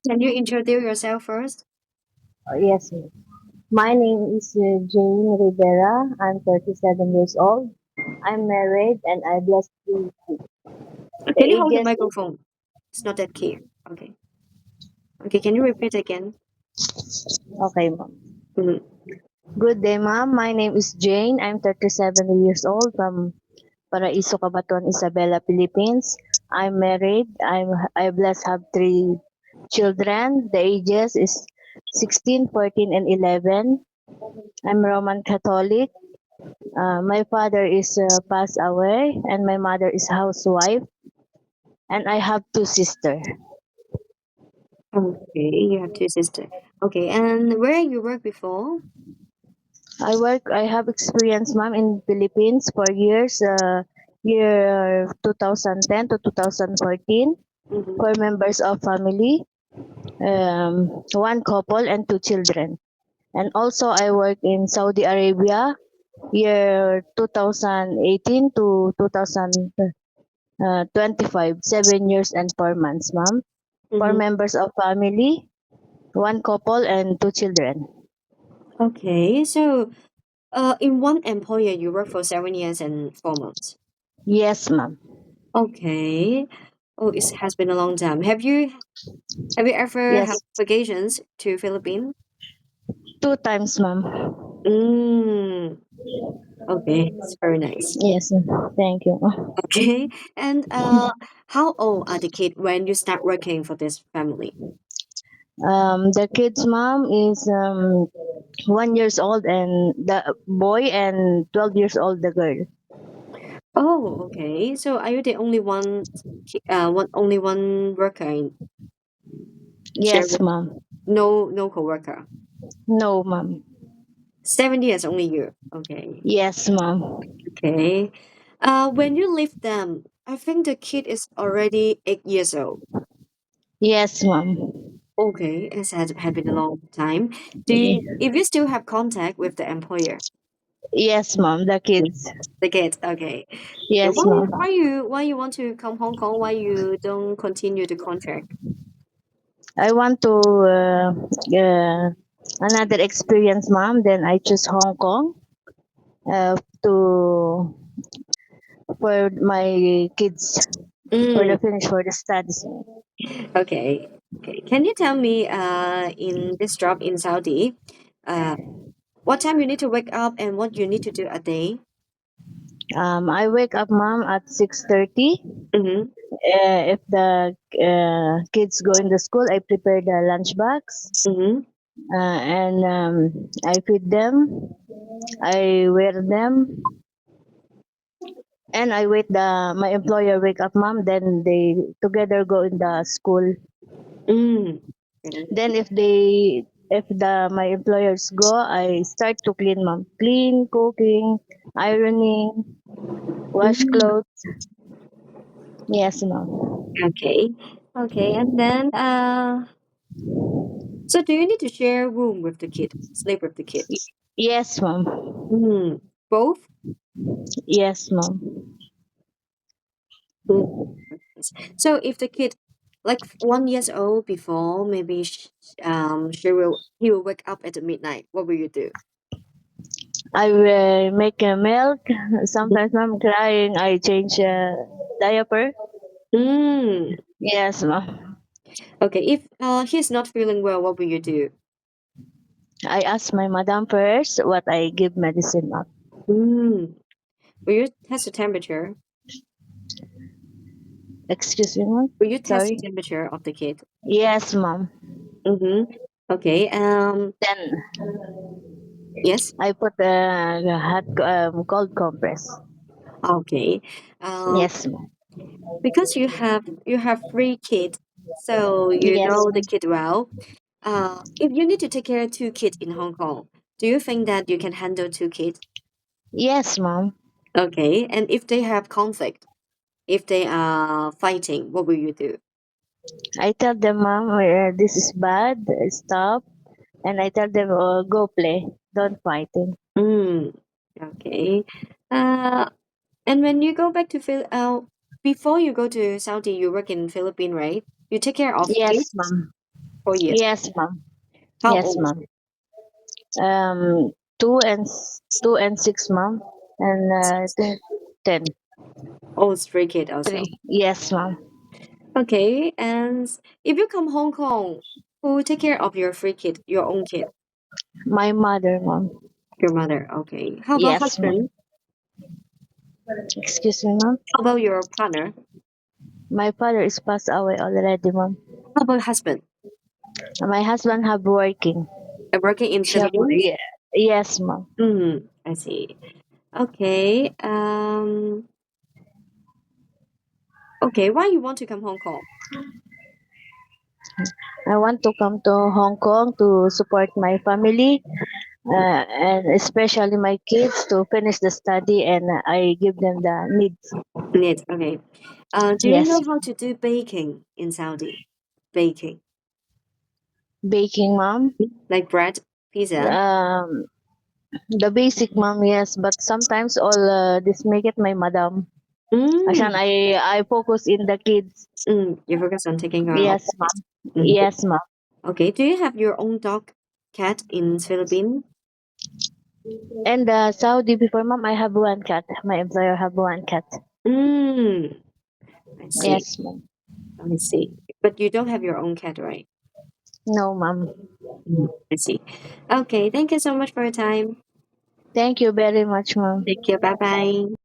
Can you introduce yourself first? Yes, ma'am. My name is Jane Rivera. I'm 37 years old. I'm married and I bless three kids. The Can you hold the ages is microphone? It's not that clear. Okay. Okay, can you repeat again? okay, ma'am. Mhm. Good day, ma'am. My name is Jane. I'm 37 years old from Paraiso, Cabatuan, Isabela, Philippines. I'm married. I bless have three children. The ages is 16, 14, and 11. I'm Roman Catholic. My father is passed away, and my mother is housewife, and I have two sisters. Okay, you have two sisters. Okay, and where you work before? I have experience, ma'am, in Philippines for years. Year 2010 to 2014 Mm-hmm. for members of family, one couple and two children. And also I work in Saudi Arabia year 2018 to 2025, 7 years and 4 months, ma'am. For Mm-hmm. members of family, one couple and two children. Okay, so in one employer you work for 7 years and 4 months. Yes, ma'am. Okay. Oh, it has been a long time. Have you ever had Yes, vacations to Philippines? two times, ma'am. Mm. Okay, it's very nice. Yes, thank you. Okay, and how old are the kids when you start working for this family? The kid's mom is 1 years old, and the boy, and 12 years old the girl. Oh, okay. So are you the only only one worker in share Yes, with ma'am. no coworker? No, ma'am. 7 years only you. Okay, Yes, ma'am. okay. When you leave them, I think the kid is already 8 years old. Yes, ma'am. Okay, it had been a long time. If you still have contact with the employer, Yes, ma'am. The kids. the kids, okay. Okay, Yes, ma'am. why you want to come Hong Kong? Why you don't continue the contract? I want to another experience, ma'am. Then I choose Hong Kong to for my kids for Mm, the finish for the studies. okay. Okay. Can you tell me in this job in Saudi, uh what time you need to wake up and what you need to do a day? I wake up, mom, at 6:30. Mm-hmm. If the kids go in the school, I prepare the lunch box, Mm-hmm. and I feed them. I wear them, and I wait the my employer wake up, mom. Then they together go in the school. Mm. Okay. Then if the my employers go, I start to clean, mom. Clean, cooking, ironing, wash Mm. clothes. Yes, mom. Okay. Okay. And then so do you need to share room with the kid, sleep with the kid? Yes, mom. Mm. Both? Yes, mom. Mm. So if the kid like 1 years old before, maybe he will wake up at the midnight. What will you do? I will make a milk. Sometimes I'm crying. I change diaper. Mm. Yes, mom. Okay. If he's not feeling well, what will you do? I ask my madam first what I give medicine of. Mm. Will you test the temperature? Excuse me, mom. Will you test the Sorry. temperature of the kid? Yes, mom. Mm-hmm. Okay. Then Yes. I put a hot cold compress. Okay. Um. Yes, mom. Because you have three kids, so you Yes, know the ma'am. kid well. If you need to take care of two kids in Hong Kong, do you think that you can handle two kids? Yes, mom. Okay. And if they have conflict, if they are fighting, what will you do? I tell them, mom, this is bad. Stop. And I tell them, go play. Don't fight. Mm. Okay. Uh. And when you go back to before you go to Saudi, you work in Philippines, right? You take care of Yes, kids. mom. 4 years. Yes, ma'am. How Yes, old? ma'am. 2 and 6, ma'am, and I think 10. Oh, stray kid also. 3. Yes, ma'am. Okay, and if you come Hong Kong, who will take care of your free kid, your own kid? My mother, ma'am. Your mother. Okay. How about Yes, ma'am. husband? Excuse me, ma'am. How about your partner? My father is passed away already, ma'am. How about husband? My husband have working. Working in She have, Philippines? yeah, yes, ma'am. I see. Okay. Okay. Why you want to come Hong Kong? I want to come to Hong Kong to support my family, and especially my kids to finish the study, and I give them the needs. Yes. Okay. Do you know Yes, how to do baking in Saudi? Baking, baking, ma'am. like bread, pizza. Um, the basic, ma'am. Yes, but sometimes all this make it my madam. Asyan, Mm. I focus in the kids. You focus on taking care of Yes, the ma'am. kids. Mhm. Yes, ma'am. Okay. Do you have your own dog, cat in Philippines? And Saudi before, ma'am, I have one cat. My employer have one cat. Mm. I see. Yes, ma'am. I see. But you don't have your own cat, right? No, ma'am. I see. Okay. Thank you so much for your time. Thank you very much, ma'am. Thank you. Bye bye.